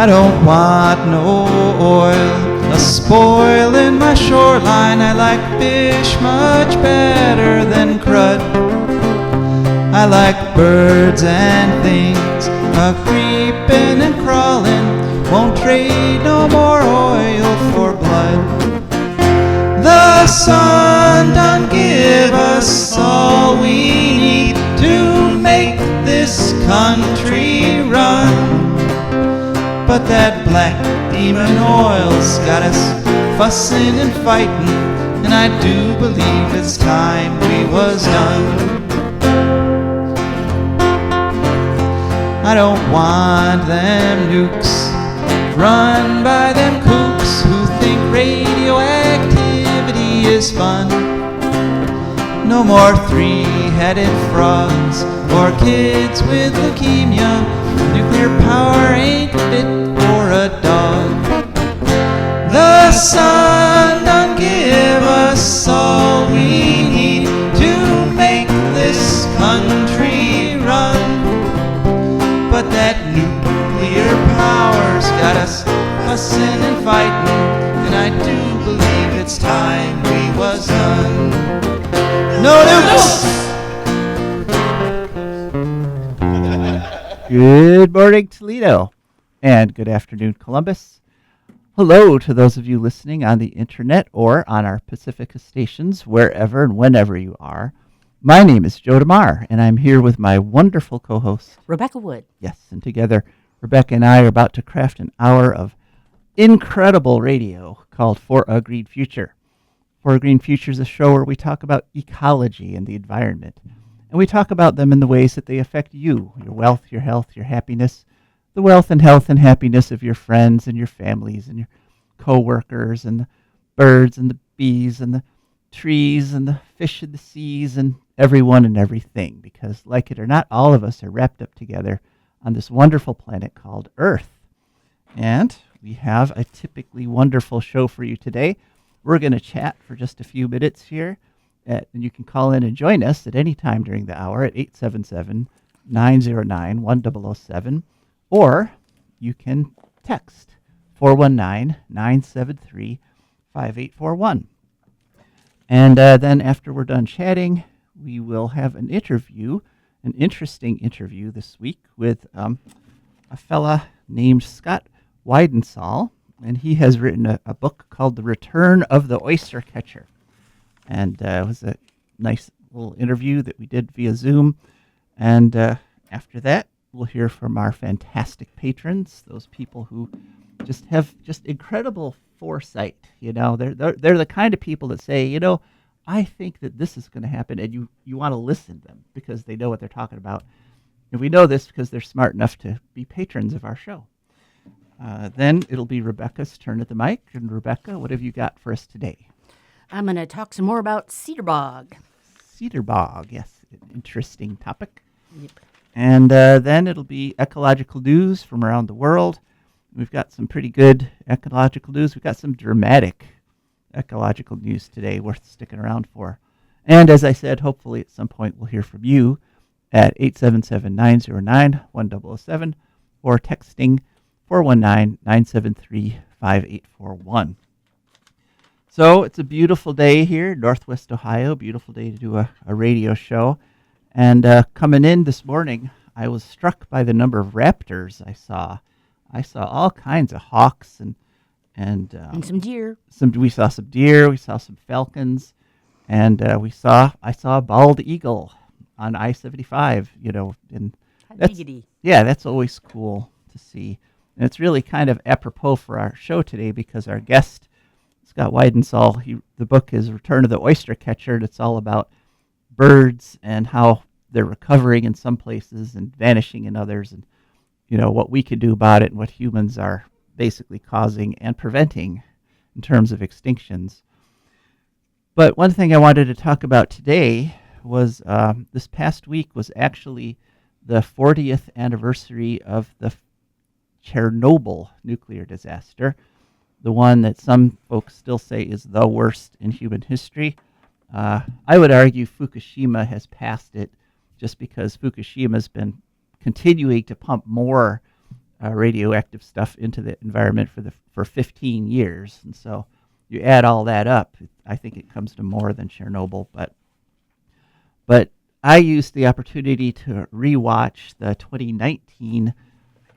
I don't want no oil a-spoiling my shoreline. I like fish much better than crud. I like birds and things a-creeping and crawling. Won't trade no more oil for blood. The sun done give us all we need to make this country run. But that black demon oil's got us fussing and fighting, and I do believe it's time we was done. I don't want them nukes run by them kooks who think radioactivity is fun. No more three-headed frogs or kids with leukemia. Nuclear power ain't fit for a dog. The sun done give us all we need to make this country run. But that nuclear power's got us fussing and fighting, and I do believe it's time we was done. No nukes! Good morning, Toledo, and good afternoon, Columbus. Hello to those of you listening on the internet or on our Pacifica stations, wherever and whenever you are. My name is Joe DeMar, and I'm here with my wonderful co-host, Rebecca Wood. Yes, and together, Rebecca and I are about to craft an hour of incredible radio called For a Green Future. For a Green Future is a show where we talk about ecology and the environment. And we talk about them in the ways that they affect you, your wealth, your health, your happiness, the wealth and health and happiness of your friends and your families and your co-workers and the birds and the bees and the trees and the fish in the seas and everyone and everything. Because like it or not, all of us are wrapped up together on this wonderful planet called Earth. And we have a typically wonderful show for you today. We're going to chat for just a few minutes here. And you can call in and join us at any time during the hour at 877-909-1007. Or you can text 419-973-5841. And then after we're done chatting, we will have an interview, an interesting interview this week with a fella named Scott Weidensaul. And he has written a book called The Return of the Oyster Catcher. And it was a nice little interview that we did via Zoom. And after that, we'll hear from our fantastic patrons, those people who just have just incredible foresight. You know, they're the kind of people that say, you know, I think that this is going to happen, and you want to listen to them because they know what they're talking about. And we know this because they're smart enough to be patrons of our show. Then it'll be Rebecca's turn at the mic. And Rebecca, what have you got for us today? I'm going to talk some more about cedar bog. Cedar bog, yes, an interesting topic. Yep. And then it'll be ecological news from around the world. We've got some pretty good ecological news. We've got some dramatic ecological news today worth sticking around for. And as I said, hopefully at some point we'll hear from you at 877-909-1007 or texting 419-973-5841. So it's a beautiful day here in Northwest Ohio, beautiful day to do a radio show. And coming in this morning, I was struck by the number of raptors I saw. I saw all kinds of hawks and some deer. We saw some deer, we saw some falcons, and I saw a bald eagle on I-75. You know, and that's always cool to see. And it's really kind of apropos for our show today because our guest, Scott Weidensaul, the book is Return of the Oyster Catcher, and it's all about birds and how they're recovering in some places and vanishing in others, and you know what we can do about it and what humans are basically causing and preventing in terms of extinctions. But one thing I wanted to talk about today was this past week was actually the 40th anniversary of the Chernobyl nuclear disaster, the one that some folks still say is the worst in human history. I would argue Fukushima has passed it just because Fukushima's been continuing to pump more radioactive stuff into the environment for 15 years. And so you add all that up, I think it comes to more than Chernobyl. But I used the opportunity to rewatch the 2019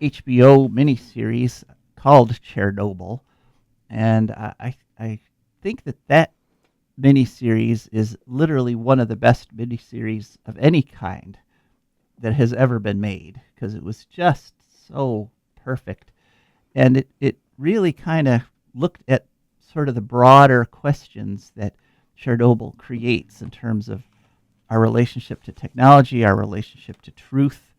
HBO miniseries called Chernobyl, and I think that miniseries is literally one of the best miniseries of any kind that has ever been made, because it was just so perfect. And it really kind of looked at sort of the broader questions that Chernobyl creates in terms of our relationship to technology, our relationship to truth.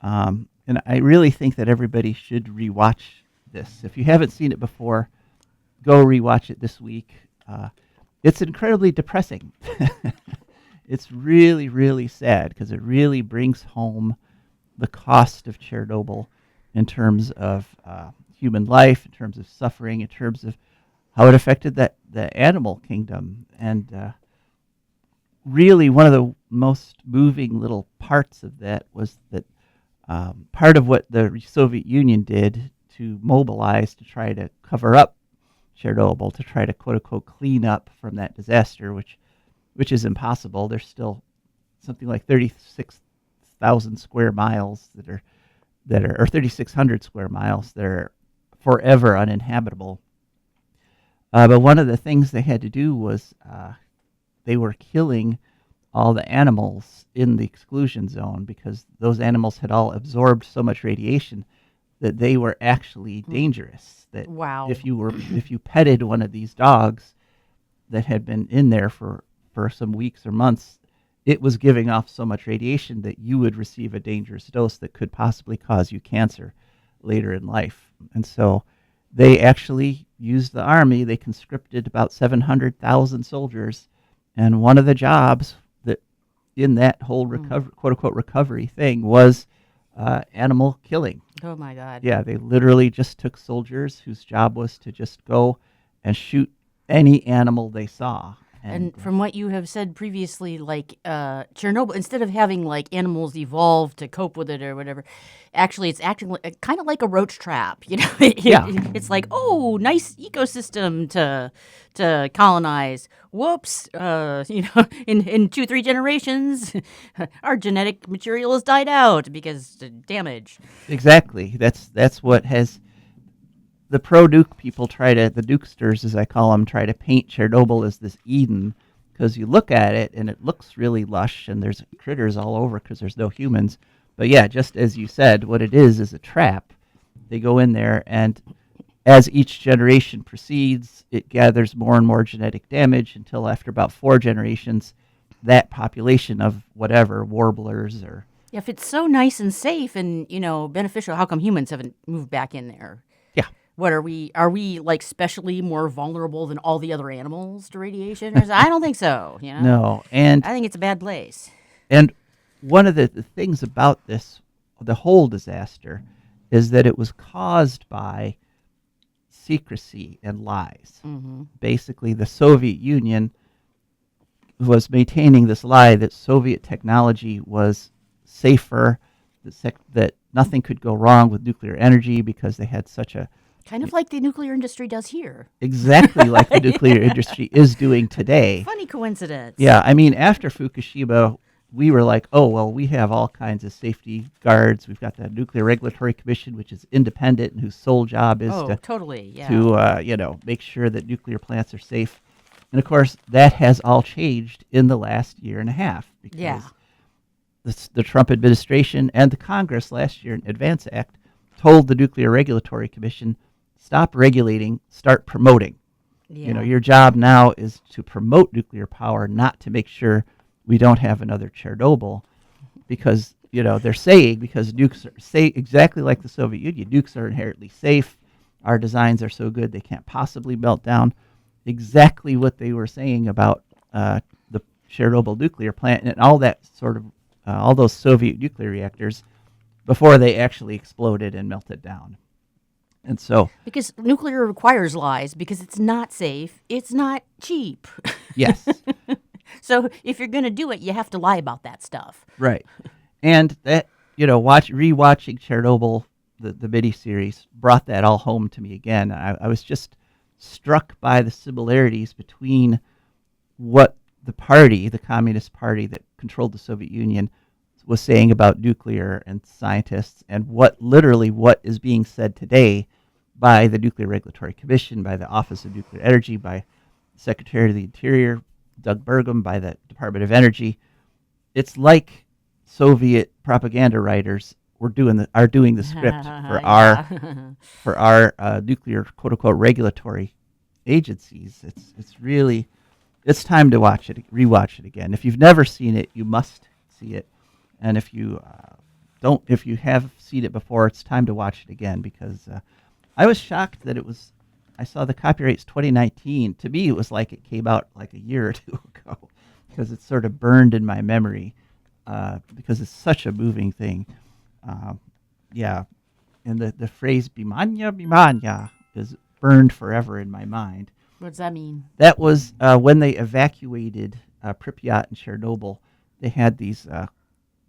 And I really think that everybody should rewatch this. If you haven't seen it before, go rewatch it this week. It's incredibly depressing. It's really, really sad, because it really brings home the cost of Chernobyl in terms of human life, in terms of suffering, in terms of how it affected the animal kingdom. And really, one of the most moving little parts of that was that part of what the Soviet Union did to mobilize to try to cover up Chernobyl, to try to quote-unquote clean up from that disaster, which is impossible. There's still something like 36,000 square miles that are or 3,600 square miles that are forever uninhabitable. But one of the things they had to do was they were killing all the animals in the exclusion zone, because those animals had all absorbed so much radiation that they were actually dangerous. That wow. If you petted one of these dogs that had been in there for some weeks or months, it was giving off so much radiation that you would receive a dangerous dose that could possibly cause you cancer later in life. And so they actually used the army. They conscripted about 700,000 soldiers, and one of the jobs that in that whole quote-unquote recovery thing was animal killing. Oh, my God. Yeah, they literally just took soldiers whose job was to just go and shoot any animal they saw. And from what you have said previously, like Chernobyl, instead of having like animals evolve to cope with it or whatever, actually it's acting kind of like a roach trap. You know, it's like, oh, nice ecosystem to colonize. Whoops, in 2-3 generations, our genetic material has died out because damage. Exactly. That's what has. The pro-nuke people the nukesters, as I call them, try to paint Chernobyl as this Eden, because you look at it and it looks really lush and there's critters all over because there's no humans. But yeah, just as you said, what it is a trap. They go in there, and as each generation proceeds, it gathers more and more genetic damage until after about 4 generations, that population of whatever, warblers or... Yeah, if it's so nice and safe and, beneficial, how come humans haven't moved back in there? Yeah. What are we like specially more vulnerable than all the other animals to radiation? I don't think so. No, and I think it's a bad place. And one of the things about the whole disaster, is that it was caused by secrecy and lies. Mm-hmm. Basically, the Soviet Union was maintaining this lie that Soviet technology was safer, that nothing could go wrong with nuclear energy because they had such a... Kind of like the nuclear industry does here. Exactly like the nuclear industry is doing today. Funny coincidence. Yeah, I mean, after Fukushima, we were like, oh, well, we have all kinds of safety guards. We've got the Nuclear Regulatory Commission, which is independent and whose sole job is to make sure that nuclear plants are safe. And, of course, that has all changed in the last year and a half, because the Trump administration and the Congress last year in Advance Act told the Nuclear Regulatory Commission, stop regulating, start promoting. Yeah. Your job now is to promote nuclear power, not to make sure we don't have another Chernobyl, because, they're saying, because nukes are exactly like the Soviet Union, nukes are inherently safe. Our designs are so good they can't possibly melt down. Exactly what they were saying about the Chernobyl nuclear plant and all that sort of, all those Soviet nuclear reactors before they actually exploded and melted down. And so... Because nuclear requires lies, because it's not safe, it's not cheap. Yes. So if you're going to do it, you have to lie about that stuff. Right. And that, rewatching Chernobyl the mini series brought that all home to me again. I was just struck by the similarities between what the party, the Communist Party that controlled the Soviet Union, was saying about nuclear and scientists, and what is being said today by the Nuclear Regulatory Commission, by the Office of Nuclear Energy, by Secretary of the Interior, Doug Burgum, by the Department of Energy. It's like Soviet propaganda writers are doing the script for our nuclear quote unquote regulatory agencies. It's time to rewatch it again. If you've never seen it, you must see it, and if you have seen it before, it's time to watch it again, because I was shocked that I saw the copyright's 2019. To me, it was like it came out like a year or two ago, because it's sort of burned in my memory, because it's such a moving thing. Yeah, and the phrase "Bimanya, Bimanya" is burned forever in my mind. What does that mean? That was when they evacuated Pripyat and Chernobyl. They had these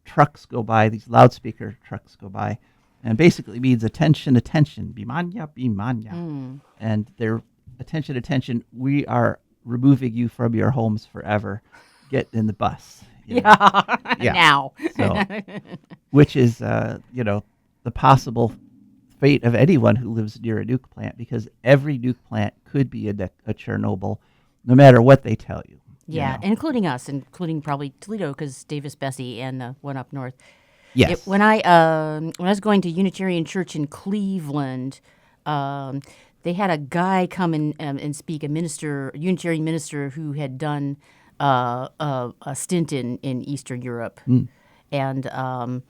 trucks go by, these loudspeaker trucks go by, and basically means attention, attention, Bimanya, Bimanya. And their attention, attention, we are removing you from your homes forever. Get in the bus. Yeah. Now. So, which is, the possible fate of anyone who lives near a nuke plant, because every nuke plant could be a Chernobyl, no matter what they tell you. Yeah, including us, including probably Toledo, because Davis-Besse and the one up north. Yes. When I was going to Unitarian Church in Cleveland, they had a guy come and speak, a Unitarian minister who had done a stint in Eastern Europe, and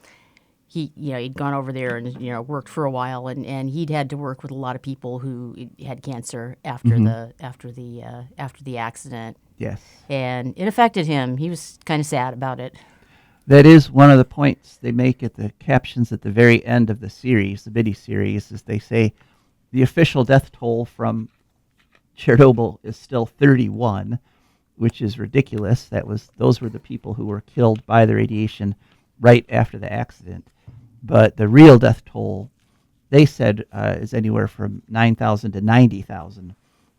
he'd gone over there and worked for a while, and he'd had to work with a lot of people who had cancer after the accident. Yes. And it affected him. He was kind of sad about it. That is one of the points they make at the captions at the very end of the series, the mini-series, is they say the official death toll from Chernobyl is still 31, which is ridiculous. Those were the people who were killed by the radiation right after the accident. But the real death toll, they said, is anywhere from 9,000 to 90,000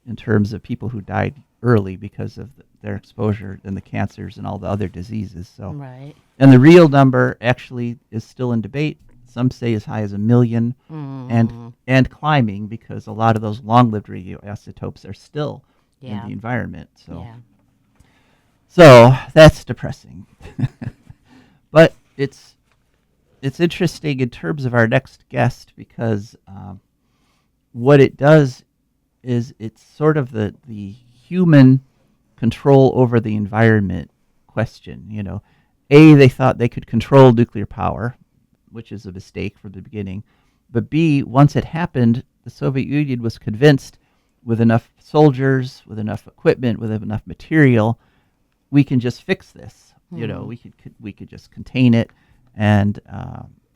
in terms of people who died early because of their exposure and the cancers and all the other diseases. So, right. And the real number actually is still in debate. Some say as high as 1 million, and climbing, because a lot of those long-lived radioisotopes are still in the environment. So that's depressing. But it's interesting in terms of our next guest, because what it does is it's sort of the human control over the environment question. They thought they could control nuclear power, which is a mistake from the beginning. But B, once it happened, the Soviet Union was convinced, with enough soldiers, with enough equipment, with enough material, we can just fix this. We could just contain it, and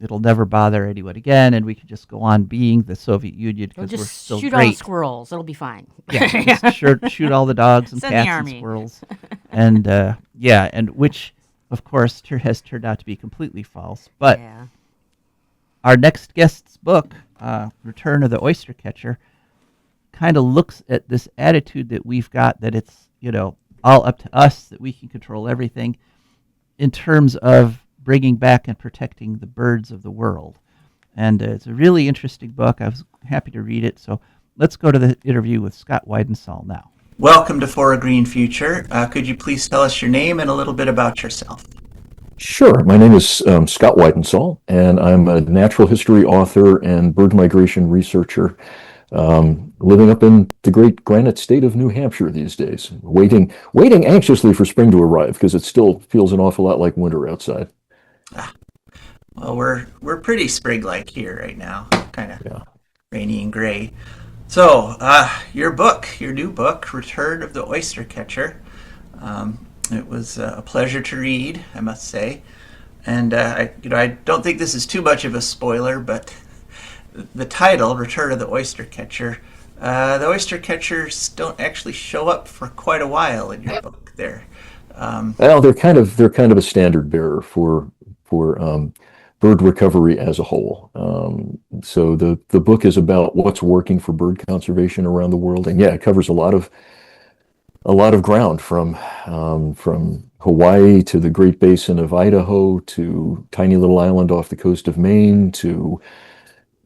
it'll never bother anyone again, and we could just go on being the Soviet Union because we're still shoot great. all the squirrels; it'll be fine. Yeah, just shoot all the dogs and Send cats the and army. squirrels, and and which, of course, has turned out to be completely false. But our next guest's book, Return of the Oyster Catcher, kind of looks at this attitude that we've got, that it's all up to us, that we can control everything, in terms of bringing back and protecting the birds of the world. And it's a really interesting book. I was happy to read it. So let's go to the interview with Scott Weidensaul now. Welcome to For a Green Future. Could you please tell us your name and a little bit about yourself? Sure. My name is Scott Weidensaul, and I'm a natural history author and bird migration researcher, living up in the great Granite State of New Hampshire these days, waiting anxiously for spring to arrive, because it still feels an awful lot like winter outside. Well, we're pretty spring-like here right now, kind of rainy and gray. So, your new book, Return of the Oyster Catcher. It was a pleasure to read, I must say. And I don't think this is too much of a spoiler, but the title, Return of the Oyster Catcher, the oyster catchers don't actually show up for quite a while in your book there. Well, they're kind of a standard bearer for bird recovery as a whole. So the book is about what's working for bird conservation around the world, and yeah, it covers a lot of ground from Hawaii to the Great Basin of Idaho to tiny little island off the coast of Maine to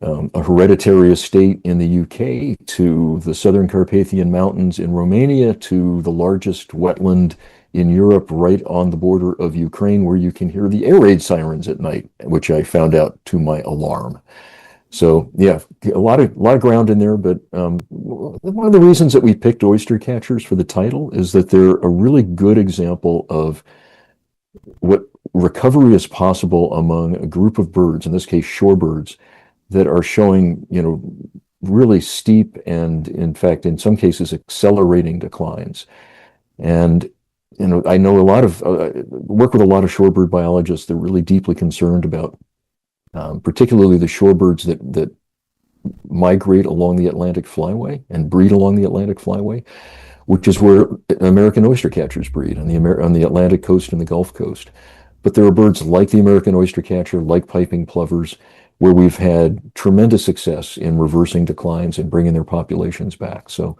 a hereditary estate in the UK to the Southern Carpathian Mountains in Romania to the largest wetland in Europe right on the border of Ukraine where you can hear the air raid sirens at night, which I found out to my alarm. So yeah, a lot of ground in there, but one of the reasons that we picked oyster catchers for the title is that they're a really good example of what recovery is possible among a group of birds, in this case shorebirds, that are showing, really steep and, in fact, in some cases, accelerating declines. And I know work with a lot of shorebird biologists. They're really deeply concerned about particularly the shorebirds that migrate along the Atlantic flyway and breed along the Atlantic flyway, which is where American oyster catchers breed on the Atlantic coast and the Gulf Coast. But there are birds like the American oyster catcher, like piping plovers, where we've had tremendous success in reversing declines and bringing their populations back. So,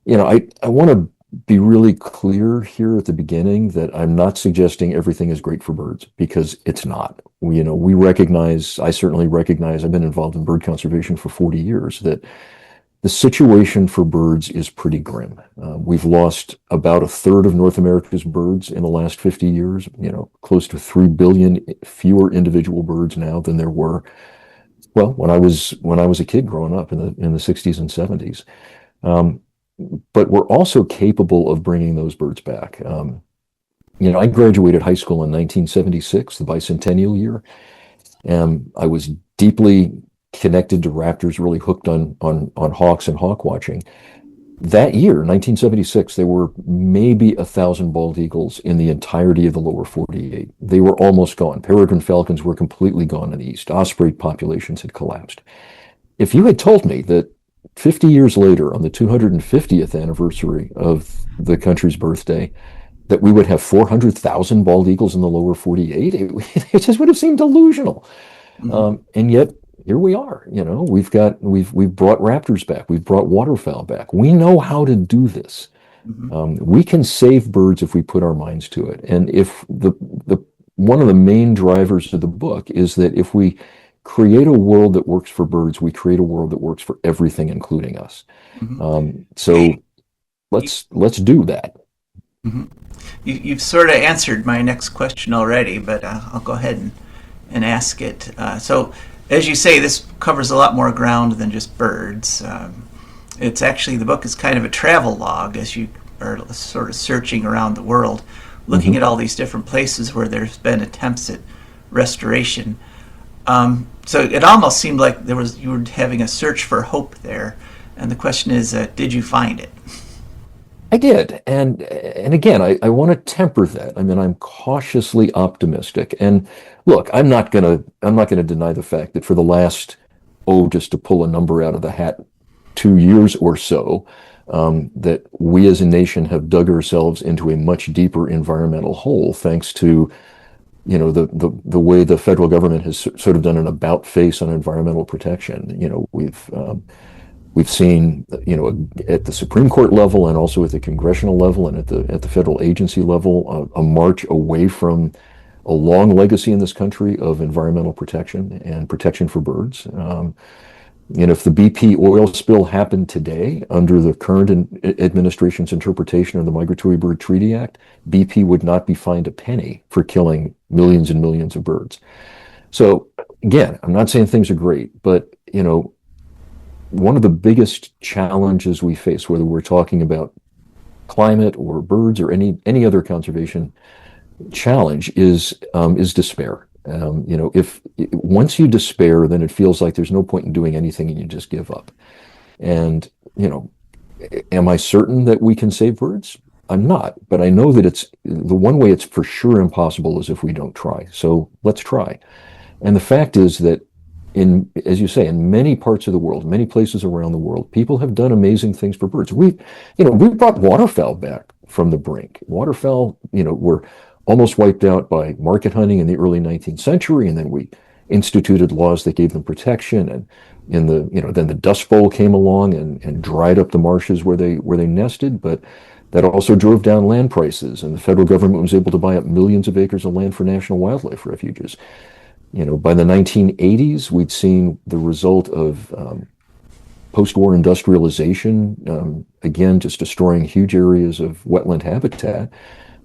I want to be really clear here at the beginning that I'm not suggesting everything is great for birds, because it's not. We recognize, I certainly recognize, I've been involved in bird conservation for 40 years, that the situation for birds is pretty grim. We've lost about a third of North America's birds in the last 50 years, close to 3 billion fewer individual birds now than there were, well, when I was a kid growing up in the 60s and 70s. But we're also capable of bringing those birds back. I graduated high school in 1976, the bicentennial year, and I was deeply connected to raptors, really hooked on hawks and hawk watching. That year, 1976, there were maybe 1,000 bald eagles in the entirety of the lower 48. They were almost gone. Peregrine falcons were completely gone in the east. Osprey populations had collapsed. If you had told me that 50 years later, on the 250th anniversary of the country's birthday, that we would have 400,000 bald eagles in the lower 48, it just would have seemed delusional. Mm-hmm. And yet, here we are. We've brought raptors back. We've brought waterfowl back. We know how to do this. Mm-hmm. We can save birds if we put our minds to it. And if one of the main drivers of the book is that if we create a world that works for birds, we create a world that works for everything, including us. Mm-hmm. So let's do that. Mm-hmm. You've sort of answered my next question already, but I'll go ahead and ask it. So, as you say, this covers a lot more ground than just birds. It's actually, the book is kind of a travel log as you are sort of searching around the world, looking at all these different places where there's been attempts at restoration. So it almost seemed like you were having a search for hope there. And the question is, did you find it? I did. And again, I want to temper that. I mean, I'm cautiously optimistic. And look, I'm not gonna deny the fact that for the last, just to pull a number out of the hat, 2 years or so, that we as a nation have dug ourselves into a much deeper environmental hole, thanks to the way the federal government has sort of done an about face on environmental protection. We've seen, at the Supreme Court level and also at the congressional level and at the federal agency level, a march away from a long legacy in this country of environmental protection and protection for birds. If the BP oil spill happened today under the current administration's interpretation of the Migratory Bird Treaty Act, BP would not be fined a penny for killing millions and millions of birds. So again, I'm not saying things are great, but one of the biggest challenges we face, whether we're talking about climate or birds or any other conservation challenge, is despair. If once you despair, then it feels like there's no point in doing anything and you just give up. And, am I certain that we can save birds? I'm not, but I know that it's the one way it's for sure impossible is if we don't try. So let's try. And the fact is that as you say, in many parts of the world, many places around the world, people have done amazing things for birds. We brought waterfowl back from the brink. Waterfowl, were almost wiped out by market hunting in the early 19th century, and then we instituted laws that gave them protection. And then the Dust Bowl came along and dried up the marshes where they nested, but that also drove down land prices, and the federal government was able to buy up millions of acres of land for national wildlife refuges. By the 1980s, we'd seen the result of post-war industrialization, again, just destroying huge areas of wetland habitat.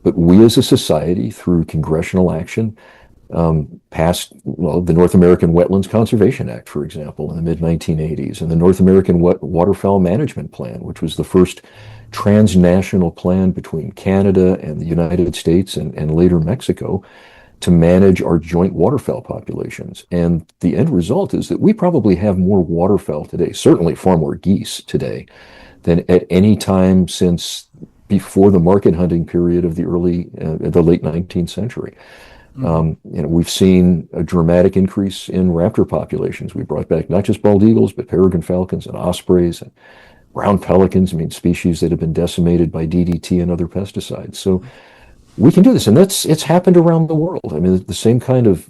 But we as a society, through congressional action, passed, the North American Wetlands Conservation Act, for example, in the mid-1980s, and the North American Waterfowl Management Plan, which was the first transnational plan between Canada and the United States and later Mexico to manage our joint waterfowl populations. And the end result is that we probably have more waterfowl today, certainly far more geese today, than at any time since before the market hunting period of the late 19th century. We've seen a dramatic increase in raptor populations. We brought back not just bald eagles, but peregrine falcons and ospreys and brown pelicans, species that have been decimated by DDT and other pesticides. So we can do this, and it's happened around the world. The same kind of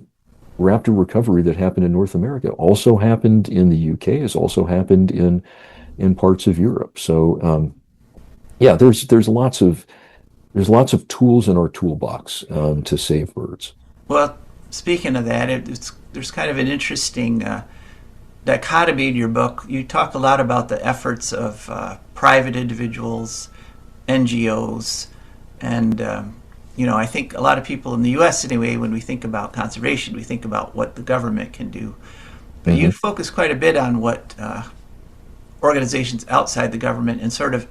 raptor recovery that happened in North America also happened in the UK, has also happened in parts of Europe. So there's lots of tools in our toolbox to save birds. Well, speaking of that, there's kind of an interesting dichotomy in your book. You talk a lot about the efforts of private individuals, NGOs, and I think a lot of people in the U.S. anyway, when we think about conservation, we think about what the government can do. But you focus quite a bit on what organizations outside the government and sort of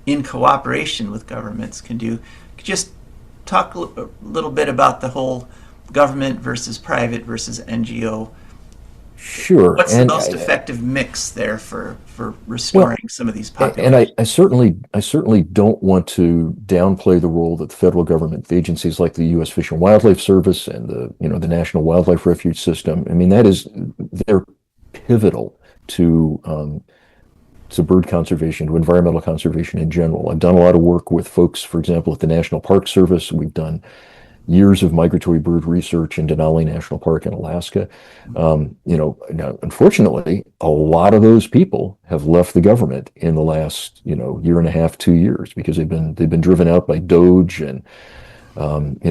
in cooperation with governments can do. Could you just talk a little bit about the whole government versus private versus NGO? Sure. What's the most effective mix there for restoring some of these populations? And I certainly don't want to downplay the role that the federal government, the agencies like the U.S. Fish and Wildlife Service and the National Wildlife Refuge System, they're pivotal to bird conservation, to environmental conservation in general. I've done a lot of work with folks, for example, at the National Park Service. We've done years of migratory bird research in Denali National Park in Alaska. Now, unfortunately, a lot of those people have left the government in the last, year and a half, 2 years, because they've been driven out by DOGE and,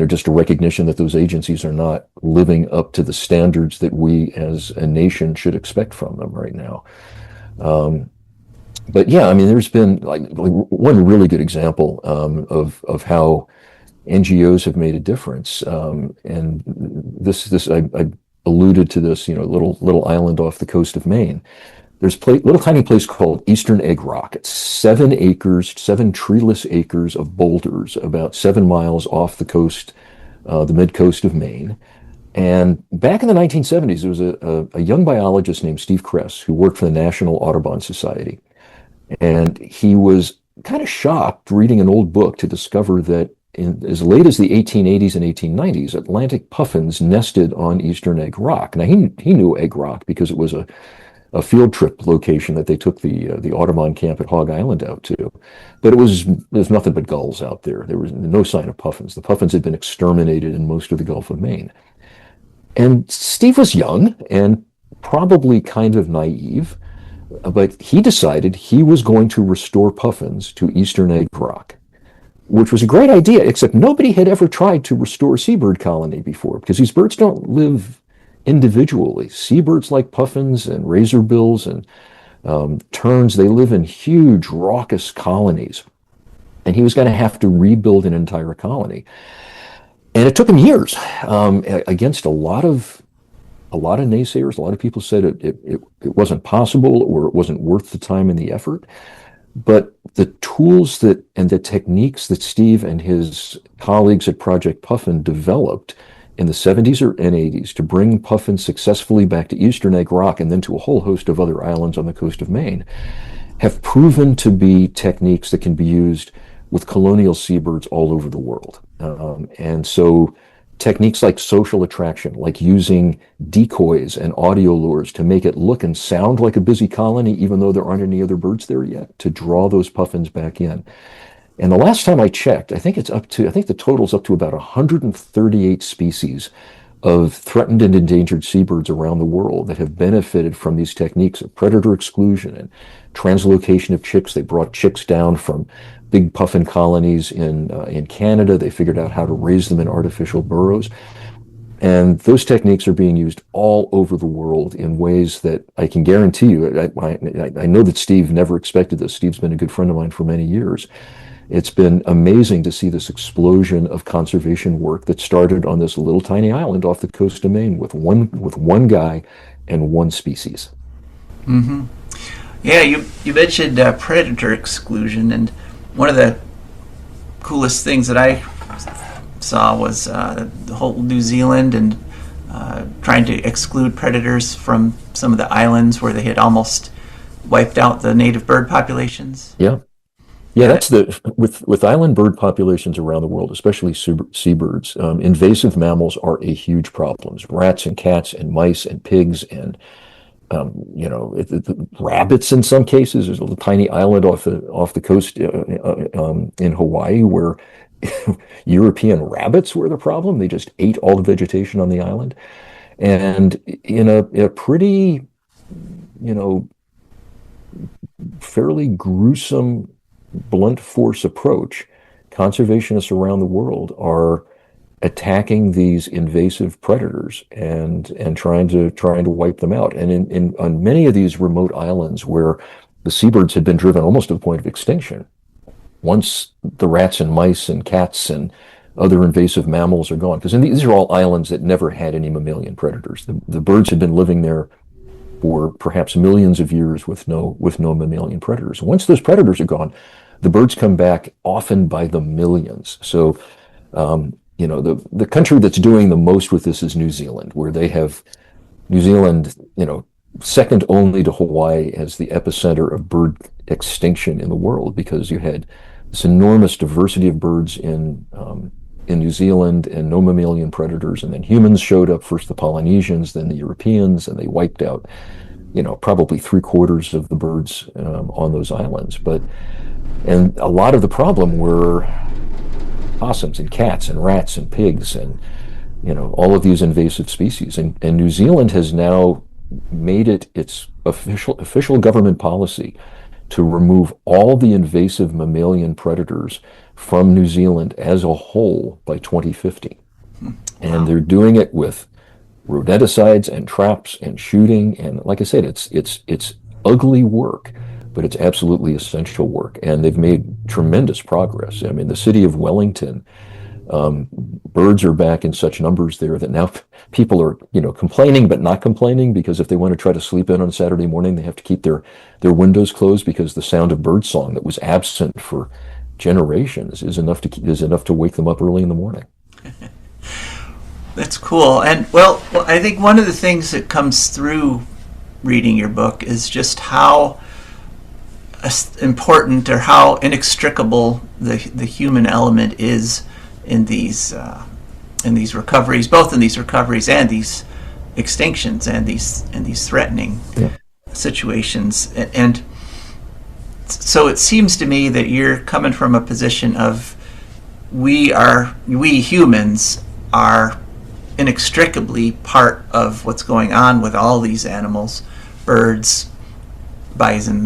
just a recognition that those agencies are not living up to the standards that we as a nation should expect from them right now. But yeah, there's been like one really good example of how NGOs have made a difference, and this I alluded to this, little island off the coast of Maine. There's a little tiny place called Eastern Egg Rock. It's 7 treeless acres of boulders, about 7 miles off the coast, the mid-coast of Maine. And back in the 1970s, there was a young biologist named Steve Kress who worked for the National Audubon Society. And he was kind of shocked reading an old book to discover that as late as the 1880s and 1890s, Atlantic puffins nested on Eastern Egg Rock. Now, he knew Egg Rock because it was a field trip location that they took the Audubon camp at Hog Island out to. But there's nothing but gulls out there. There was no sign of puffins. The puffins had been exterminated in most of the Gulf of Maine. And Steve was young and probably kind of naive, but he decided he was going to restore puffins to Eastern Egg Rock, which was a great idea, except nobody had ever tried to restore a seabird colony before, because these birds don't live individually. Seabirds like puffins and razorbills and terns, they live in huge, raucous colonies. And he was going to have to rebuild an entire colony. And it took him years, against a lot of naysayers. A lot of people said it wasn't possible, or it wasn't worth the time and the effort. But the tools and the techniques that Steve and his colleagues at Project Puffin developed in the 70s and 80s to bring puffins successfully back to Eastern Egg Rock and then to a whole host of other islands on the coast of Maine have proven to be techniques that can be used with colonial seabirds all over the world. And so techniques like social attraction, like using decoys and audio lures to make it look and sound like a busy colony, even though there aren't any other birds there yet, to draw those puffins back in. And the last time I checked, I think the total's up to about 138 species of threatened and endangered seabirds around the world that have benefited from these techniques of predator exclusion and translocation of chicks. They brought chicks down from big puffin colonies in Canada. They figured out how to raise them in artificial burrows. And those techniques are being used all over the world in ways that I can guarantee you. I know that Steve never expected this. Steve's been a good friend of mine for many years. It's been amazing to see this explosion of conservation work that started on this little tiny island off the coast of Maine with one guy and one species. Mm-hmm. Yeah, you mentioned predator exclusion, and one of the coolest things that I saw was the whole New Zealand and trying to exclude predators from some of the islands where they had almost wiped out the native bird populations. Yeah, that's with island bird populations around the world, especially seabirds. Invasive mammals are a huge problem. Rats and cats and mice and pigs and rabbits in some cases. There's a little tiny island off the coast in Hawaii where European rabbits were the problem. They just ate all the vegetation on the island. And in a pretty, fairly gruesome blunt force approach, conservationists around the world are attacking these invasive predators and trying to wipe them out. And on many of these remote islands where the seabirds had been driven almost to the point of extinction, once the rats and mice and cats and other invasive mammals are gone, because these are all islands that never had any mammalian predators. The birds had been living there for perhaps millions of years with no mammalian predators. Once those predators are gone, the birds come back often by the millions. So, the country that's doing the most with this is New Zealand, where they have New Zealand, second only to Hawaii as the epicenter of bird extinction in the world, because you had this enormous diversity of birds in New Zealand and no mammalian predators, and then humans showed up, first the Polynesians, then the Europeans, and they wiped out, probably 3/4 of the birds on those islands. And a lot of the problem were possums and cats and rats and pigs and all of these invasive species. And New Zealand has now made it its official government policy to remove all the invasive mammalian predators from New Zealand as a whole by 2050. And they're doing it with rodenticides and traps and shooting. And like I said, it's ugly work, but it's absolutely essential work. And they've made tremendous progress. I mean, the city of Wellington, birds are back in such numbers there that now people are, complaining but not complaining, because if they want to try to sleep in on Saturday morning, they have to keep their windows closed, because the sound of birdsong that was absent for generations is enough to wake them up early in the morning. That's cool. And well, I think one of the things that comes through reading your book is just how important or how inextricable the human element is in these recoveries, both in these recoveries and these extinctions and these threatening situations. And so it seems to me that you're coming from a position of we humans are inextricably part of what's going on with all these animals, birds, bison,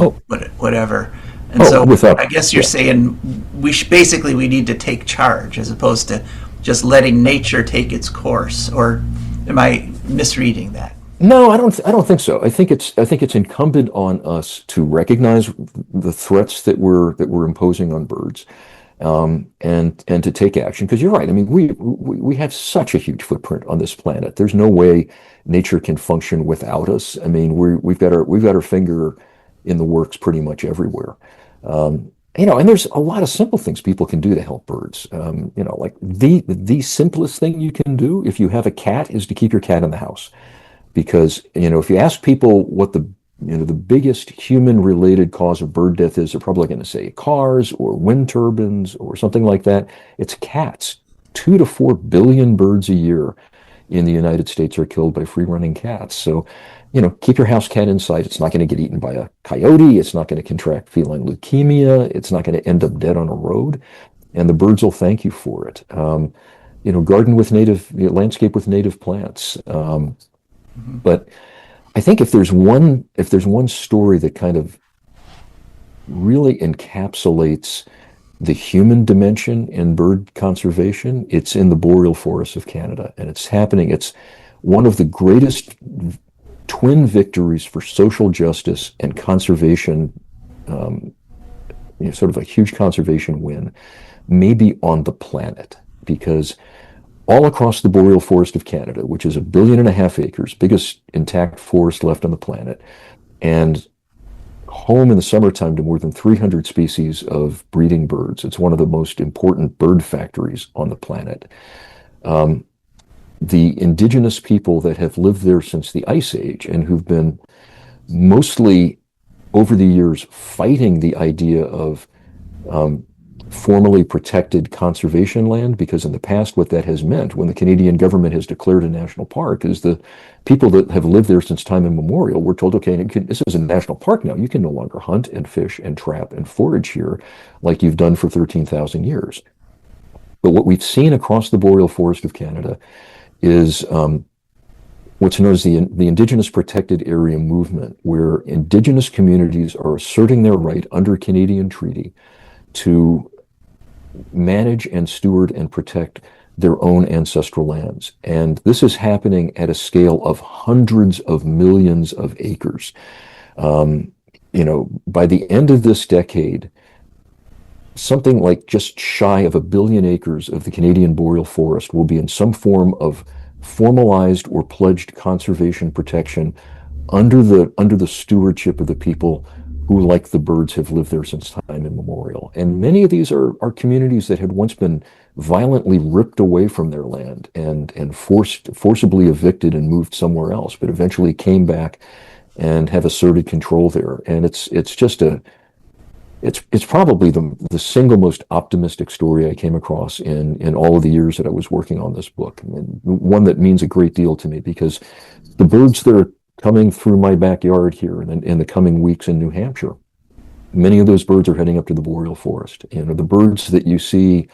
whatever. And I guess you're saying we need to take charge as opposed to just letting nature take its course. Or am I misreading that? No, I don't think so. I think it's incumbent on us to recognize the threats that we're imposing on birds, and to take action. Because you're right. I mean, we have such a huge footprint on this planet. There's no way nature can function without us. I mean, we've got our finger in the works pretty much everywhere. And there's a lot of simple things people can do to help birds. Like the simplest thing you can do if you have a cat is to keep your cat in the house. Because, if you ask people what the biggest human-related cause of bird death is, they're probably going to say cars or wind turbines or something like that. It's cats. 2 to 4 billion birds a year in the United States are killed by free-running cats. So, keep your house cat inside. It's not going to get eaten by a coyote. It's not going to contract feline leukemia. It's not going to end up dead on a road. And the birds will thank you for it. garden with native, landscape with native plants. But I think if there's one story that kind of really encapsulates the human dimension in bird conservation, it's in the boreal forests of Canada, and it's happening. It's one of the greatest twin victories for social justice and conservation, sort of a huge conservation win, maybe on the planet, because all across the boreal forest of Canada, which is 1.5 billion acres, biggest intact forest left on the planet, and home in the summertime to more than 300 species of breeding birds. It's one of the most important bird factories on the planet. The indigenous people that have lived there since the Ice Age and who've been mostly over the years fighting the idea of formally protected conservation land, because in the past what that has meant when the Canadian government has declared a national park is the people that have lived there since time immemorial were told, okay, this is a national park now. You can no longer hunt and fish and trap and forage here like you've done for 13,000 years. But what we've seen across the boreal forest of Canada is what's known as the Indigenous Protected Area Movement, where Indigenous communities are asserting their right under Canadian treaty to manage and steward and protect their own ancestral lands. And this is happening at a scale of hundreds of millions of acres. By the end of this decade, something like just shy of 1 billion acres of the Canadian boreal forest will be in some form of formalized or pledged conservation protection under the stewardship of the people who, like the birds, have lived there since time immemorial. And many of these are communities that had once been violently ripped away from their land and forcibly evicted and moved somewhere else, but eventually came back and have asserted control there. And it's probably the single most optimistic story I came across in all of the years that I was working on this book. And one that means a great deal to me, because the birds that are coming through my backyard here in the coming weeks in New Hampshire, many of those birds are heading up to the boreal forest. The birds that you see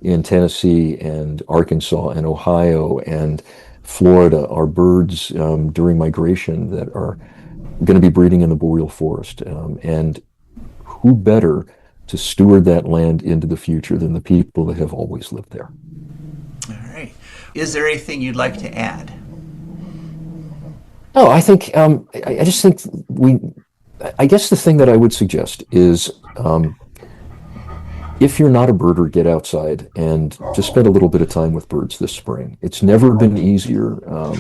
in Tennessee and Arkansas and Ohio and Florida are birds during migration that are going to be breeding in the boreal forest. And who better to steward that land into the future than the people that have always lived there? All right. Is there anything you'd like to add? No, I think I just think I guess the thing that I would suggest is if you're not a birder, get outside and just spend a little bit of time with birds this spring. It's never been easier.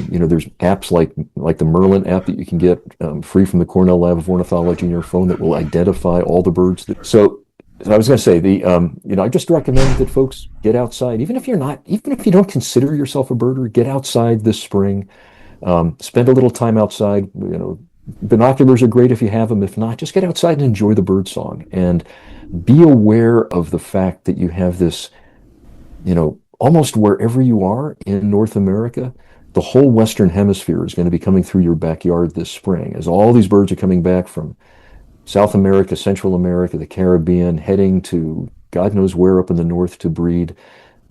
There's apps like the Merlin app that you can get free from the Cornell Lab of Ornithology in your phone that will identify all the birds. So I was going to say I just recommend that folks get outside, even if you don't consider yourself a birder, get outside this spring. Spend a little time outside. Binoculars are great if you have them. If not, just get outside and enjoy the bird song, and be aware of the fact that you have this, almost wherever you are in North America, the whole Western Hemisphere is going to be coming through your backyard this spring, as all these birds are coming back from South America, Central America, the Caribbean, heading to God knows where up in the north to breed.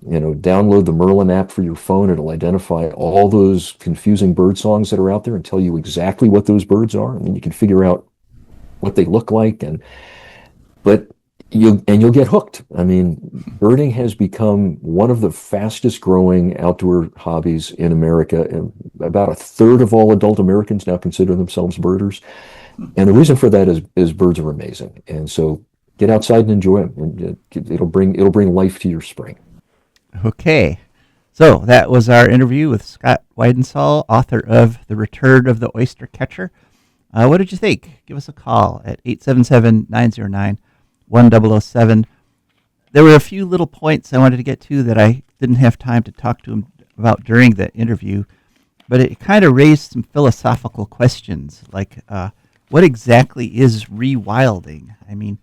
Download the Merlin app for your phone. It'll identify all those confusing bird songs that are out there and tell you exactly what those birds are. And then you can figure out what they look like. But you'll get hooked. I mean, birding has become one of the fastest growing outdoor hobbies in America. And about a third of all adult Americans now consider themselves birders. And the reason for that is birds are amazing. And so get outside and enjoy them. And it'll bring life to your spring. Okay, so that was our interview with Scott Weidensaul, author of The Return of the Oyster Catcher. What did you think? Give us a call at 877-909-1007. There were a few little points I wanted to get to that I didn't have time to talk to him about during the interview, but it kind of raised some philosophical questions, like what exactly is rewilding? I mean,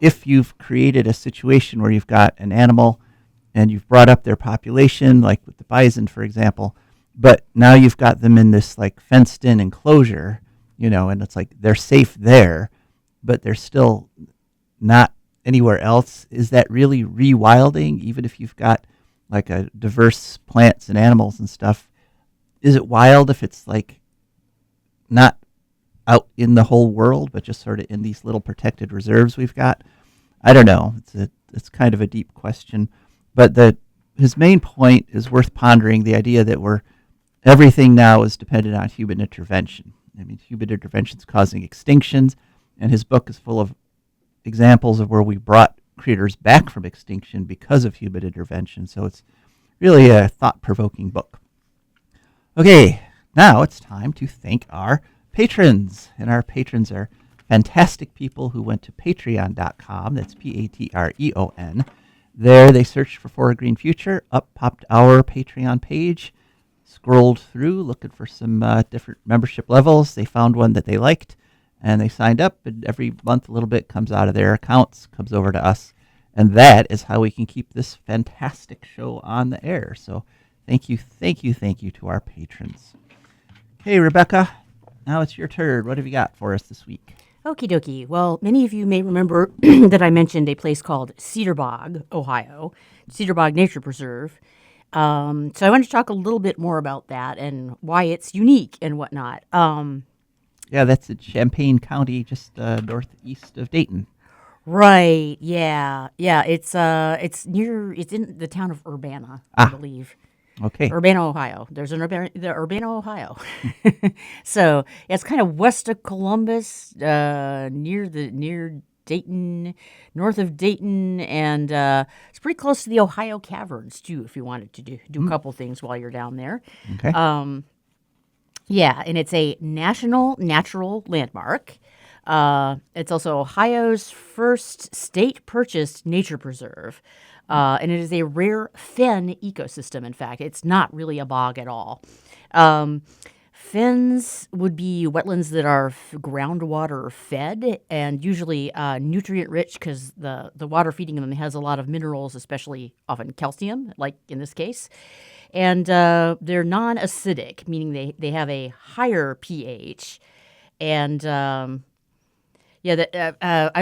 if you've created a situation where you've got an animal and you've brought up their population, like with the bison, for example, but now you've got them in this like fenced-in enclosure, and it's like they're safe there, but they're still not anywhere else. Is that really rewilding, even if you've got like a diverse plants and animals and stuff, is it wild if it's like not out in the whole world, but just sort of in these little protected reserves we've got? I don't know. It's kind of a deep question, but his main point is worth pondering: the idea that everything now is dependent on human intervention. I mean, human intervention is causing extinctions, and his book is full of examples of where we brought critters back from extinction because of human intervention. So it's really a thought-provoking book. Okay, now it's time to thank our patrons. And our patrons are fantastic people who went to patreon.com. That's Patreon. There they searched for For a Green Future. Up popped our Patreon page. Scrolled through looking for some different membership levels. They found one that they liked, and they signed up, and every month a little bit comes out of their accounts, comes over to us, and that is how we can keep this fantastic show on the air. So thank you to our patrons. Okay, Rebecca, now it's your turn. What have you got for us this week? Okie dokie. Well, many of you may remember that I mentioned a place called Cedar Bog, Ohio, Cedar Bog Nature Preserve. So I want to talk a little bit more about that and why it's unique and whatnot. Yeah, that's in Champaign County, just northeast of Dayton. Right. Yeah. It's in the town of Urbana, I believe. Okay. Urbana, Ohio. There's Urbana, Ohio. So it's kind of west of Columbus, near Dayton, north of Dayton, and it's pretty close to the Ohio Caverns too. If you wanted to do a couple things while you're down there. Okay. Yeah, and it's a national natural landmark. It's also Ohio's first state-purchased nature preserve, and it is a rare fen ecosystem. In fact, it's not really a bog at all. Fens would be wetlands that are groundwater fed and usually nutrient rich because the water feeding them has a lot of minerals, especially often calcium, like in this case. And they're non-acidic, meaning they have a higher pH. And I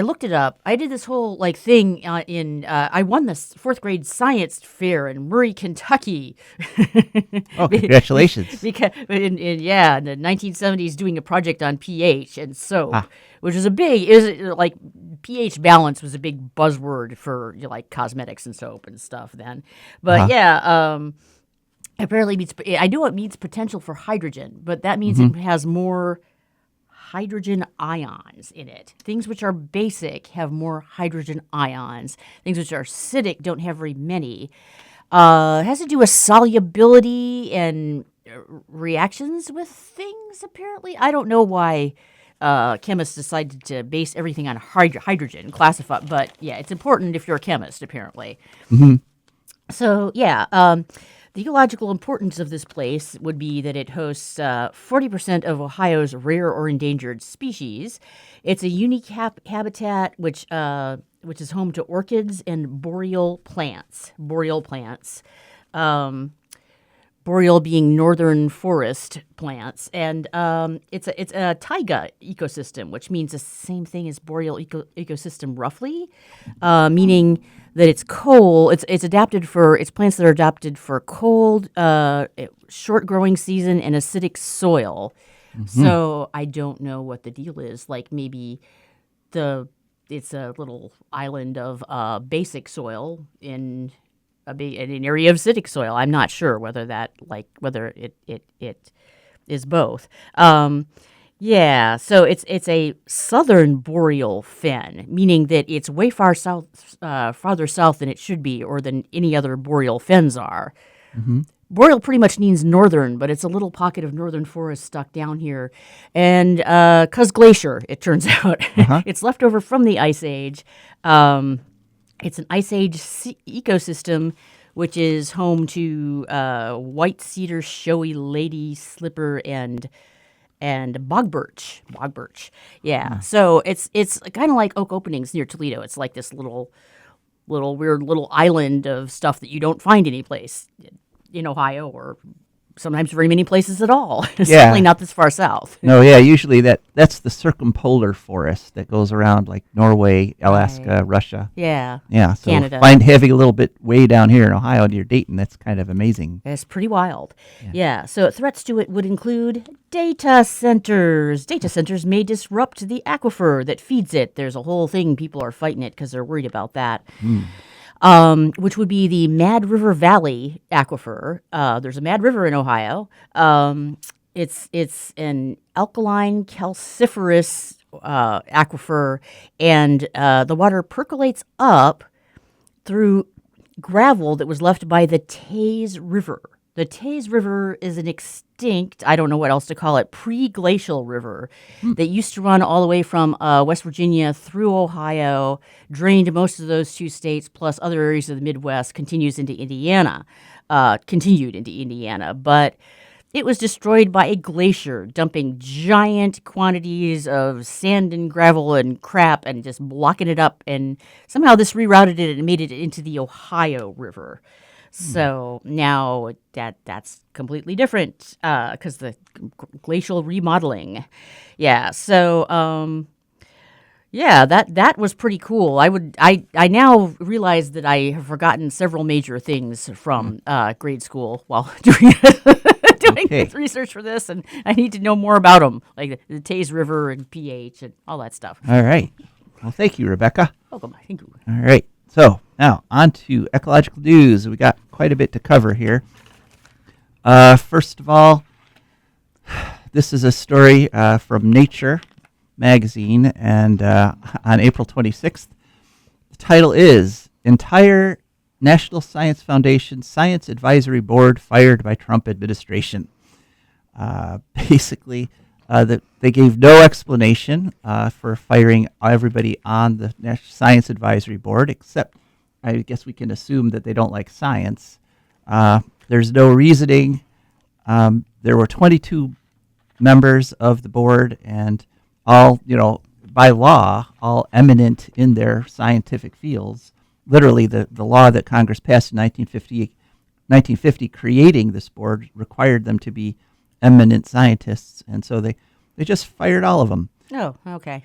looked it up. I did this whole thing I won this fourth grade science fair in Murray, Kentucky. Oh, congratulations! Because in the 1970s, doing a project on pH and soap, which is pH balance was a big buzzword for cosmetics and soap and stuff then. But apparently I know it means potential for hydrogen, but that means it has more hydrogen ions in it. Things which are basic have more hydrogen ions. Things which are acidic don't have very many. It has to do with solubility and reactions with things, apparently. I don't know why chemists decided to base everything on hydrogen, classify, but yeah, it's important if you're a chemist, apparently. Mm-hmm. So, the ecological importance of this place would be that it hosts 40% of Ohio's rare or endangered species. It's a unique habitat which is home to orchids and boreal plants. Boreal being northern forest plants, and it's a taiga ecosystem, which means the same thing as boreal ecosystem roughly, meaning that it's cold. It's plants that are adapted for cold, short growing season, and acidic soil. Mm-hmm. So I don't know what the deal is. Like maybe it's a little island of basic soil in an area of acidic soil. I'm not sure whether it is both. So it's a southern boreal fen, meaning that it's way farther south than it should be, or than any other boreal fens are. Mm-hmm. Boreal pretty much means northern, but it's a little pocket of northern forest stuck down here. And Cuz Glacier, it turns out, it's left over from the Ice Age. It's an Ice Age ecosystem, which is home to white cedar, showy lady slipper, and bog birch. So it's kind of like Oak Openings near Toledo. It's like this little weird little island of stuff that you don't find anyplace in Ohio or sometimes very many places at all. Certainly not this far south. No, yeah, usually that's the circumpolar forest that goes around like Norway, Alaska, Russia. Yeah. Yeah, so Canada. having a little bit way down here in Ohio near Dayton, that's kind of amazing. It's pretty wild. Yeah. So threats to it would include data centers. Data centers may disrupt the aquifer that feeds it. There's a whole thing. People are fighting it because they're worried about that. Which would be the Mad River Valley aquifer. There's a Mad River in Ohio. It's an alkaline calciferous aquifer, and the water percolates up through gravel that was left by the Taze River. The Taze River is an extinct, I don't know what else to call it, pre-glacial river that used to run all the way from West Virginia through Ohio, drained most of those 2 states, plus other areas of the Midwest, continued into Indiana. But it was destroyed by a glacier, dumping giant quantities of sand and gravel and crap and just blocking it up. And somehow this rerouted it and made it into the Ohio River. So now that's completely different because the glacial remodeling. Yeah. So that was pretty cool. I now realize that I have forgotten several major things from grade school while doing this research for this, and I need to know more about them, like the Taze River and pH and all that stuff. All right. Well, thank you, Rebecca. Welcome. Thank you. All right. So now on to ecological news. We got quite a bit to cover here. First of all, this is a story from Nature magazine, and on April 26th. The title is Entire National Science Foundation Science Advisory Board Fired by Trump Administration. Basically, they gave no explanation for firing everybody on the National Science Advisory Board, except I guess we can assume that they don't like science. There's no reasoning. There were 22 members of the board, and all, by law, all eminent in their scientific fields. Literally, the law that Congress passed in 1950 creating this board required them to be eminent scientists, and so they just fired all of them. Oh, okay.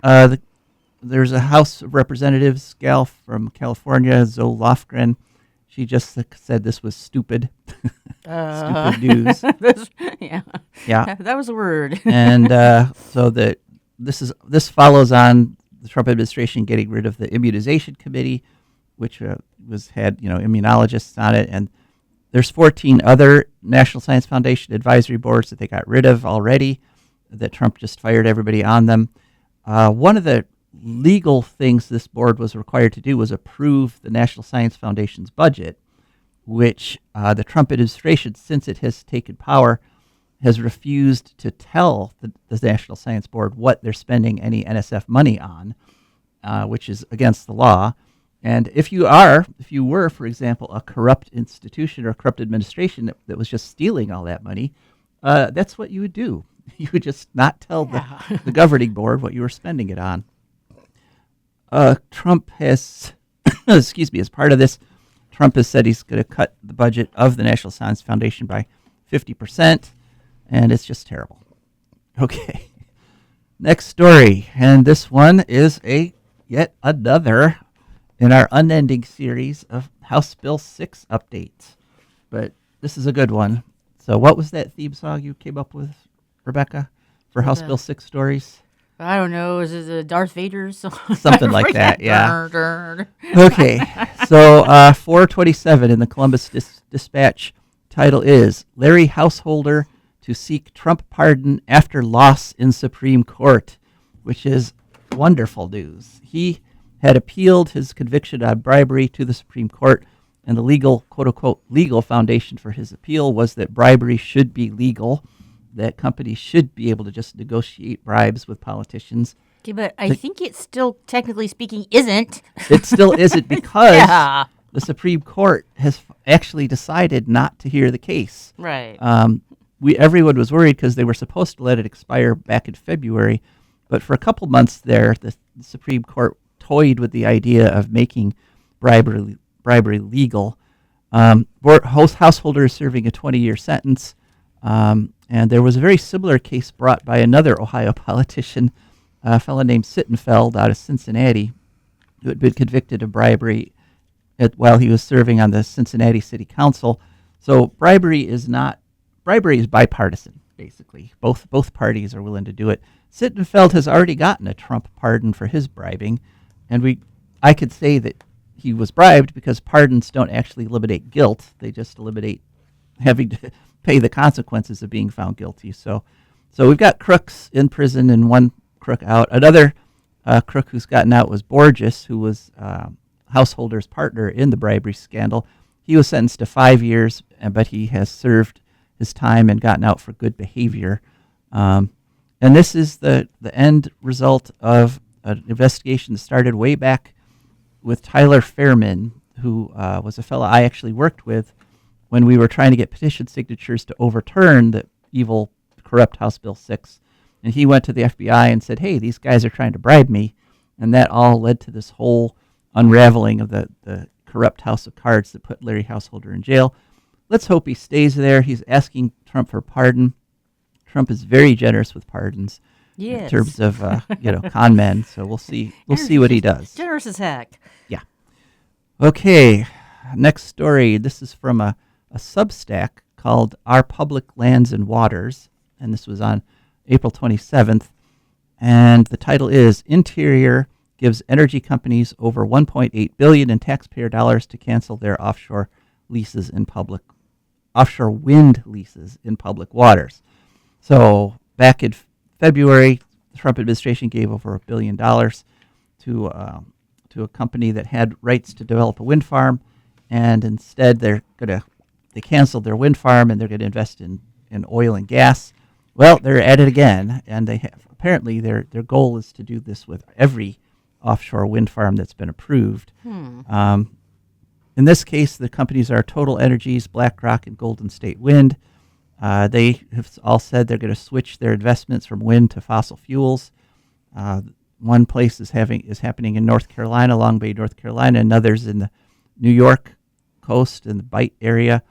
There's a House of Representatives gal from California, Zoe Lofgren. She just said this was stupid. Stupid news. Yeah. That was a word. And so this follows on the Trump administration getting rid of the immunization committee, which had immunologists on it, and there's 14 other National Science Foundation advisory boards that they got rid of already, that Trump just fired everybody on them. One of the legal things this board was required to do was approve the National Science Foundation's budget, which the Trump administration, since it has taken power, has refused to tell the National Science Board what they're spending any NSF money on, which is against the law. And if you were, for example, a corrupt institution or a corrupt administration that was just stealing all that money, that's what you would do. You would just not tell the governing board what you were spending it on. Trump has, as part of this, Trump has said he's going to cut the budget of the National Science Foundation by 50%, and it's just terrible. Okay. Next story, and this one is yet another in our unending series of House Bill 6 updates. But this is a good one. So what was that theme song you came up with, Rebecca, for House Bill 6 stories? I don't know. Is it a Darth Vader song? Something like that, yeah. Okay, so 427 in the Columbus Dispatch, title is Larry Householder to seek Trump pardon after loss in Supreme Court, which is wonderful news. He had appealed his conviction on bribery to the Supreme Court, and the legal, quote-unquote, legal foundation for his appeal was that bribery should be legal, that companies should be able to just negotiate bribes with politicians. Okay, but I think it still, technically speaking, isn't. It still isn't because the Supreme Court has actually decided not to hear the case. Right. Everyone was worried because they were supposed to let it expire back in February, but for a couple months there, the Supreme Court toyed with the idea of making bribery legal. Householder is serving a 20-year sentence. And there was a very similar case brought by another Ohio politician, a fellow named Sittenfeld out of Cincinnati, who had been convicted of bribery while he was serving on the Cincinnati City Council. So bribery is bipartisan, basically. Both parties are willing to do it. Sittenfeld has already gotten a Trump pardon for his bribing, and I could say that he was bribed because pardons don't actually eliminate guilt; they just eliminate having to pay the consequences of being found guilty. So we've got crooks in prison and one crook out. Another crook who's gotten out was Borges, who was Householder's partner in the bribery scandal. He was sentenced to 5 years, but he has served his time and gotten out for good behavior. And this is the end result of an investigation that started way back with Tyler Fairman, who was a fellow I actually worked with when we were trying to get petition signatures to overturn the evil, corrupt House Bill 6. And he went to the FBI and said, hey, these guys are trying to bribe me. And that all led to this whole unraveling of the corrupt house of cards that put Larry Householder in jail. Let's hope he stays there. He's asking Trump for pardon. Trump is very generous with pardons in terms of con men. So we'll see what he does. Generous as heck. Yeah. Okay. Next story. This is from a Substack called Our Public Lands and Waters, and this was on April 27th. And the title is Interior Gives Energy Companies Over $1.8 billion in Taxpayer Dollars to Cancel Their Offshore wind leases in public waters. So back in February, the Trump administration gave over $1 billion to a company that had rights to develop a wind farm, and instead they canceled their wind farm and they're going to invest in oil and gas. Well, they're at it again, and apparently their goal is to do this with every offshore wind farm that's been approved. In this case, the companies are Total Energies, BlackRock, and Golden State Wind. They have all said they're going to switch their investments from wind to fossil fuels. One place is happening in North Carolina, Long Bay, North Carolina, and others in the New York coast and the Bight area.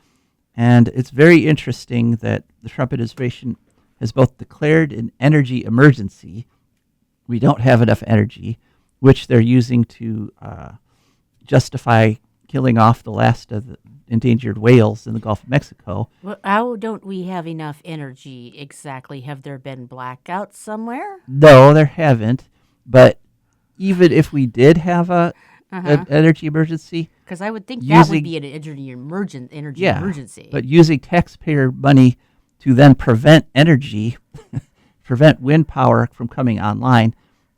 And it's very interesting that the Trump administration has both declared an energy emergency. We don't have enough energy, which they're using to justify killing off the last of the endangered whales in the Gulf of Mexico. Well, how don't we have enough energy exactly? Have there been blackouts somewhere? No, there haven't. But even if we did have an energy emergency, because I would think that would be an energy emergency. But using taxpayer money to then prevent wind power from coming online,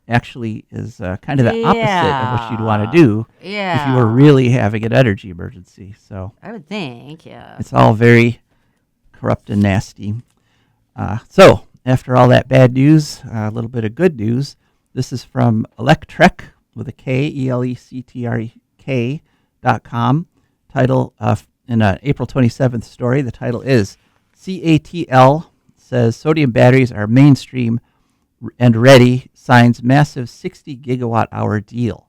actually is kind of the opposite of what you'd want to do if you were really having an energy emergency. So I would think, it's all very corrupt and nasty. So after all that bad news, a little bit of good news. This is from Electrek with a K, ELECTREK.com. Title in an April 27th story. The title is CATL says sodium batteries are mainstream and ready, signs massive 60 gigawatt hour deal.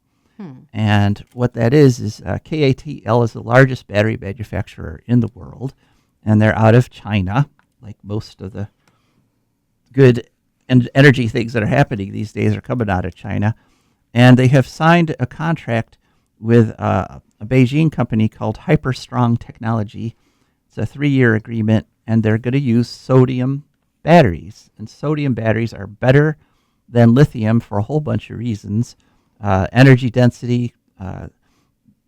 And what that is KATL is the largest battery manufacturer in the world, and they're out of China, like most of the good energy things that are happening these days are coming out of China. And they have signed a contract with a Beijing company called Hyperstrong Technology. It's a 3-year agreement, and they're going to use sodium batteries. And sodium batteries are better than lithium for a whole bunch of reasons. Energy density,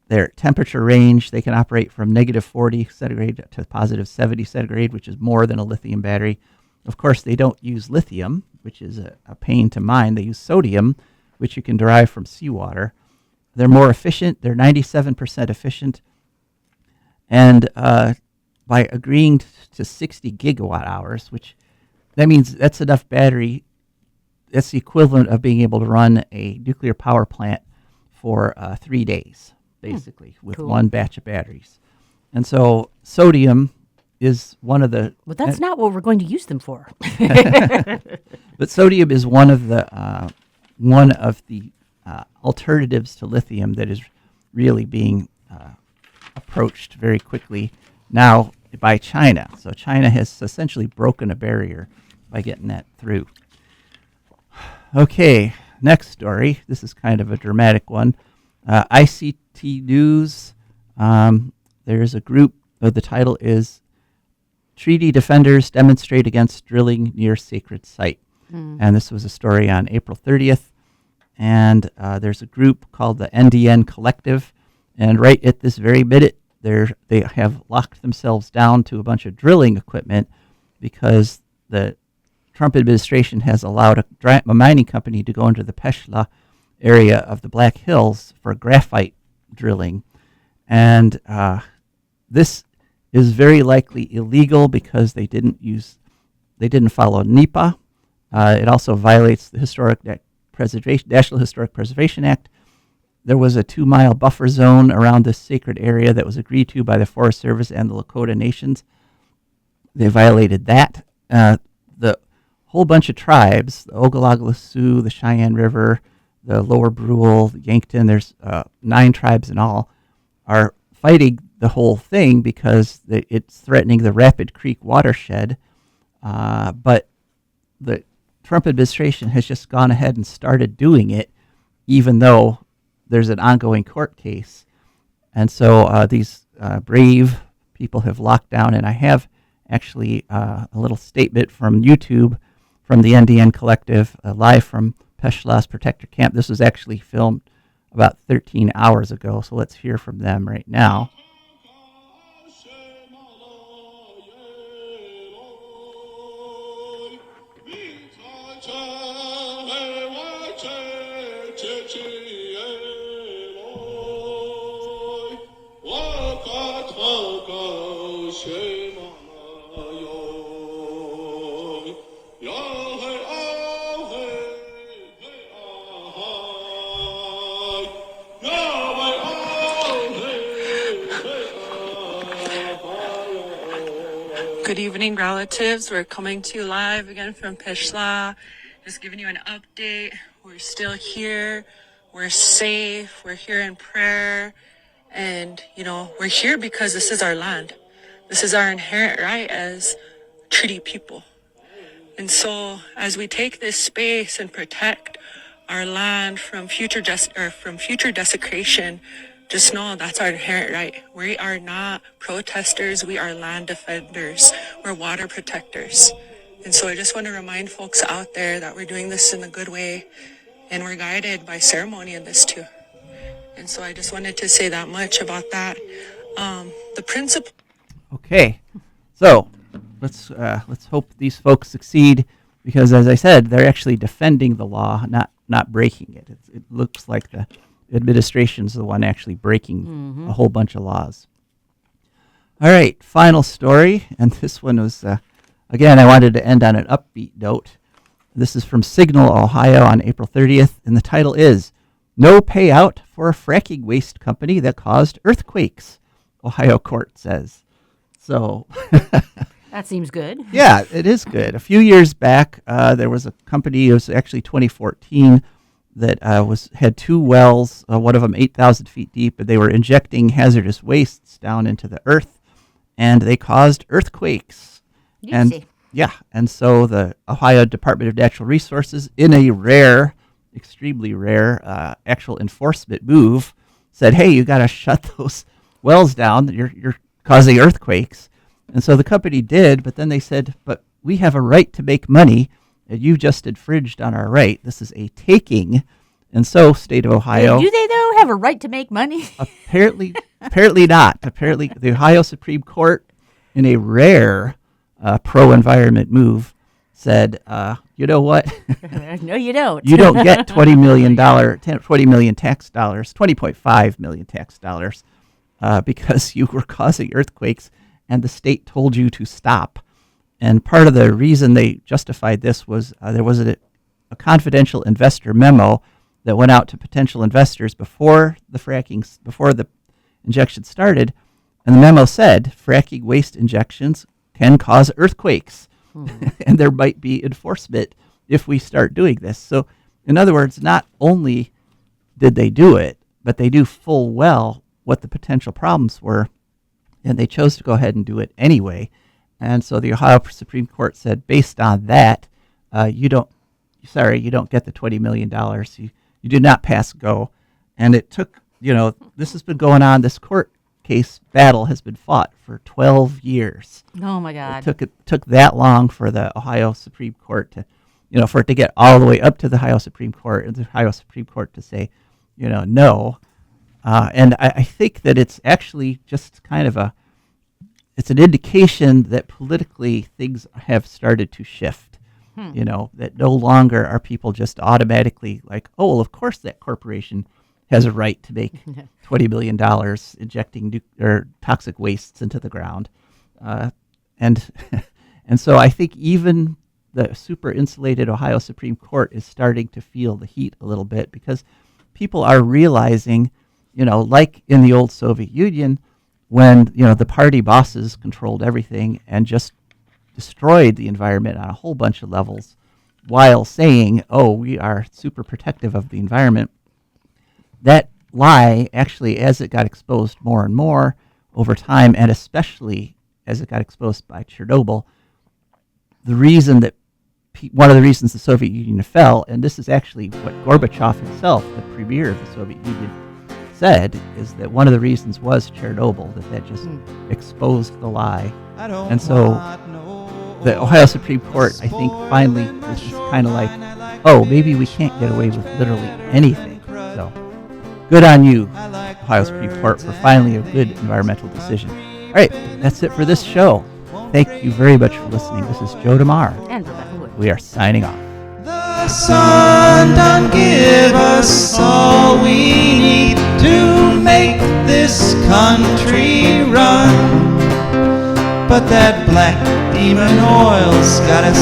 their temperature range, they can operate from negative 40 centigrade to positive 70 centigrade, which is more than a lithium battery. Of course, they don't use lithium, which is a pain to mine. They use sodium, which you can derive from seawater. They're more efficient. They're 97% efficient. And by agreeing to 60 gigawatt hours, which that means that's enough battery, that's the equivalent of being able to run a nuclear power plant for 3 days, basically, with one batch of batteries. And so sodium is one of the... Well, that's not what we're going to use them for. But sodium is one of the alternatives to lithium that is really being approached very quickly. Now, by China. So China has essentially broken a barrier by getting that through. Okay, next story. This is kind of a dramatic one. ICT News. There's a group. The title is Treaty Defenders Demonstrate Against Drilling Near Sacred Site. And this was a story on April 30th. And there's a group called the NDN Collective. And right at this very minute, they have locked themselves down to a bunch of drilling equipment because the Trump administration has allowed a mining company to go into the Peshla area of the Black Hills for graphite drilling. And this is very likely illegal because they didn't follow NEPA. It also violates the National Historic Preservation Act. There was a 2-mile buffer zone around this sacred area that was agreed to by the Forest Service and the Lakota Nations. They violated that. The whole bunch of tribes, the Oglala Sioux, the Cheyenne River, the Lower Brule, the Yankton, there's 9 tribes in all, are fighting the whole thing because it's threatening the Rapid Creek watershed. But the Trump administration has just gone ahead and started doing it, even though there's an ongoing court case. And so these brave people have locked down, and I have actually a little statement from YouTube from the NDN Collective, live from Peshla's Protector Camp. This was actually filmed about 13 hours ago, so let's hear from them right now. Good evening, relatives. We're coming to you live again from Peshla. Just giving you an update. We're still here. We're safe. We're here in prayer. And, we're here because this is our land. This is our inherent right as treaty people. And so as we take this space and protect our land from future desecration, just know that's our inherent right. We are not protesters. We are land defenders. We're water protectors. And so I just want to remind folks out there that we're doing this in a good way, and we're guided by ceremony in this too. And so I just wanted to say that much about that. The principle. Okay, so let's hope these folks succeed, because as I said, they're actually defending the law, not breaking it. It looks like the administration's the one actually breaking a whole bunch of laws. All right, final story, and this one was, again, I wanted to end on an upbeat note. This is from Signal, Ohio on April 30th, and the title is, No Payout for a Fracking Waste Company That Caused Earthquakes, Ohio Court Says. So... That seems good. Yeah, it is good. A few years back, there was a company, it was actually 2014, that had 2 wells, one of them 8,000 feet deep, and they were injecting hazardous wastes down into the earth, and they caused earthquakes. And so the Ohio Department of Natural Resources, in a rare, extremely rare, actual enforcement move, said, "Hey, you got to shut those wells down. You're causing earthquakes." And so the company did, but then they said, "But we have a right to make money, and you've just infringed on our right. This is a taking." And so, state of Ohio... Do they, though, have a right to make money? Apparently not. Apparently, the Ohio Supreme Court, in a rare pro-environment move, said, you know what? No, you don't. You don't get $20 million tax dollars, $20.5 million tax dollars, because you were causing earthquakes, and the state told you to stop. And part of the reason they justified this was there was a confidential investor memo that went out to potential investors before the injection started, and the memo said fracking waste injections can cause earthquakes, and there might be enforcement if we start doing this. So, in other words, not only did they do it, but they knew full well what the potential problems were. and they chose to go ahead and do it anyway. And so the Ohio Supreme Court said, based on that, you don't get the $20 million. You do not pass go. And it took, this has been going on. This court case battle has been fought for 12 years. Oh my God! It took that long for the Ohio Supreme Court to, for it to get all the way up to the Ohio Supreme Court, and the Ohio Supreme Court to say, no. And I think that it's actually just kind of it's an indication that politically things have started to shift. That no longer are people just automatically like, oh, well, of course that corporation has a right to make $20 billion injecting toxic wastes into the ground. And so I think even the super insulated Ohio Supreme Court is starting to feel the heat a little bit, because people are realizing, like in the old Soviet Union, when, the party bosses controlled everything and just destroyed the environment on a whole bunch of levels while saying, oh, we are super protective of the environment. That lie actually, as it got exposed more and more over time, and especially as it got exposed by Chernobyl, one of the reasons the Soviet Union fell, and this is actually what Gorbachev himself, the premier of the Soviet Union, said, is that one of the reasons was Chernobyl, that just exposed the lie. And so the Ohio Supreme Court, I think, finally is just kind of like, oh, maybe we can't get away with literally anything. So good on you, Ohio Supreme Court, for finally a good environmental decision. All right, that's it for this show. Thank you very much for listening. This is Joe DeMar. And Rebecca Wood. We are signing off. The sun done give us all we need to make this country run. But that black demon oil's got us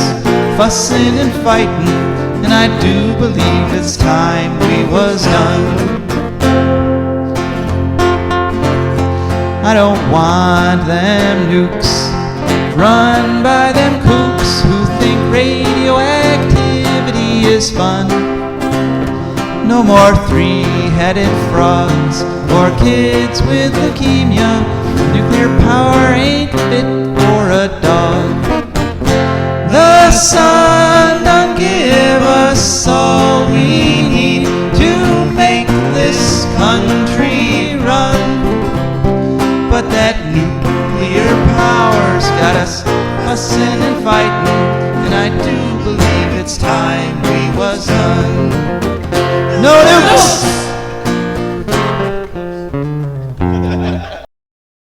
fussing and fighting, and I do believe it's time we was done. I don't want them nukes run by them kooks who think radioactivity is fun. No more three-headed frogs or kids with leukemia. Nuclear power ain't fit for a dog. The sun done give us all